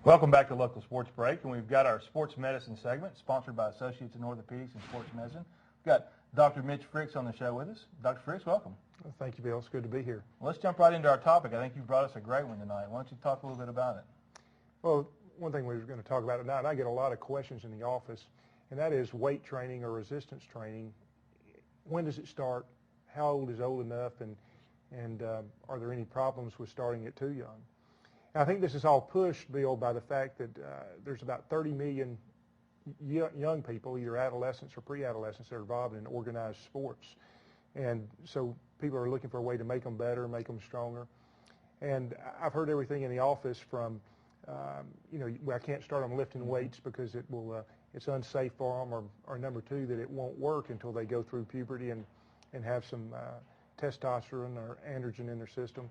Welcome back to Local Sports Break, and we've got our sports medicine segment sponsored by Associates in Orthopedics and Sports Medicine. We've got Dr. Mitch Frix on the show with us. Dr. Frix, welcome. Well, thank you, Bill. It's good to be here. Well, let's jump right into our topic. I think you brought us a great one tonight. Why don't you talk a little bit about it? Well, one thing we were going to talk about tonight, and I get a lot of questions in the office, and that is weight training or resistance training. When does it start? How old is old enough? And are there any problems with starting it too young? I think this is all pushed, Bill, by the fact that there's about 30 million young people, either adolescents or pre-adolescents, that are involved in organized sports. And so people are looking for a way to make them better, make them stronger. And I've heard everything in the office from, I can't start them lifting weights because it's unsafe for them, or number two, that it won't work until they go through puberty and have some testosterone or androgen in their system.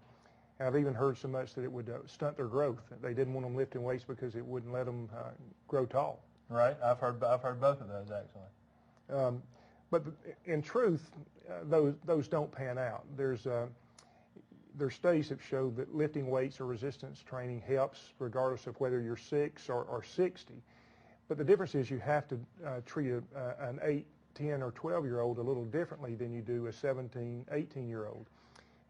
I've even heard so much that it would stunt their growth. They didn't want them lifting weights because it wouldn't let them grow tall. Right. I've heard both of those actually. But in truth, those don't pan out. There's studies that show that lifting weights or resistance training helps regardless of whether you're 6 or 60. But the difference is you have to treat an 8, 10, or 12-year-old a little differently than you do a 17, 18-year-old.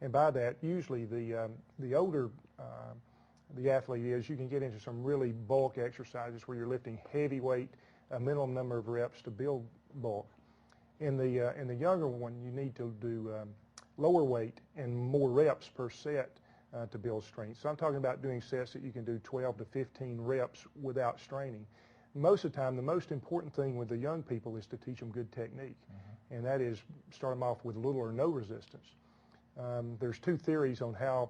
And by that, usually the older the athlete is, you can get into some really bulk exercises where you're lifting heavy weight, a minimum number of reps to build bulk. In the younger one, you need to do lower weight and more reps per set to build strength. So I'm talking about doing sets that you can do 12 to 15 reps without straining. Most of the time, the most important thing with the young people is to teach them good technique, and that is start them off with little or no resistance. There's two theories on how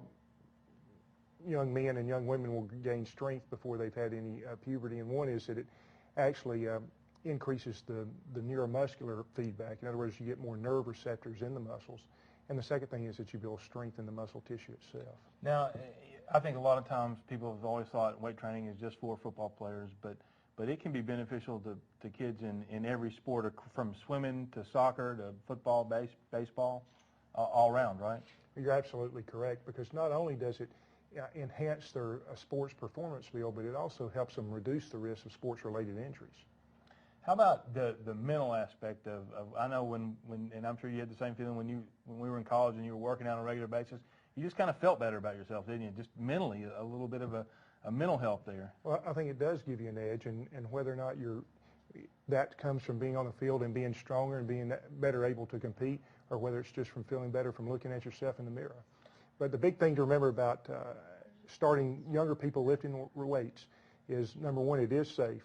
young men and young women will gain strength before they've had any puberty, and one is that it actually increases the neuromuscular feedback. In other words, you get more nerve receptors in the muscles. And the second thing is that you build strength in the muscle tissue itself. Now, I think a lot of times people have always thought weight training is just for football players, but it can be beneficial to kids in every sport, from swimming to soccer to football, baseball, all around, right? You're absolutely correct, because not only does it enhance their sports performance, Bill, but it also helps them reduce the risk of sports-related injuries. How about the mental aspect of I know when and I'm sure you had the same feeling when we were in college and you were working out on a regular basis, you just kind of felt better about yourself, didn't you? Just mentally, a little bit of a mental health there. Well, I think it does give you an edge, and whether or not that comes from being on the field and being stronger and being better able to compete, or whether it's just from feeling better from looking at yourself in the mirror. But the big thing to remember about starting younger people lifting weights is, number one, it is safe.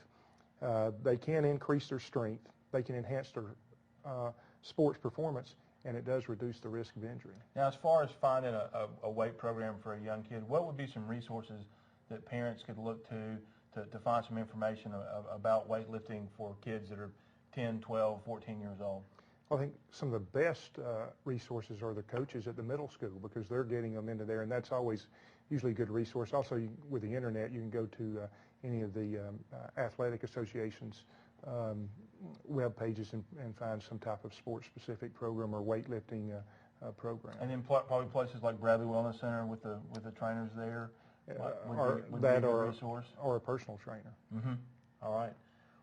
They can increase their strength. They can enhance their sports performance, and it does reduce the risk of injury. Now, as far as finding a weight program for a young kid, what would be some resources that parents could look to find some information about weightlifting for kids that are 10, 12, 14 years old? I think some of the best resources are the coaches at the middle school, because they're getting them into there, and that's always usually a good resource. Also, with the internet, you can go to any of the athletic associations' web pages and find some type of sports-specific program or weightlifting program. And then probably places like Bradley Wellness Center with the trainers there would be a resource, or a personal trainer. Mm-hmm. All right.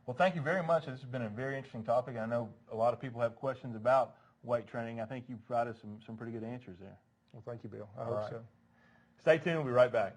Well, thank you very much. This has been a very interesting topic. I know a lot of people have questions about weight training. I think you provided some pretty good answers there. Well, thank you, Bill. I hope so. Stay tuned. We'll be right back.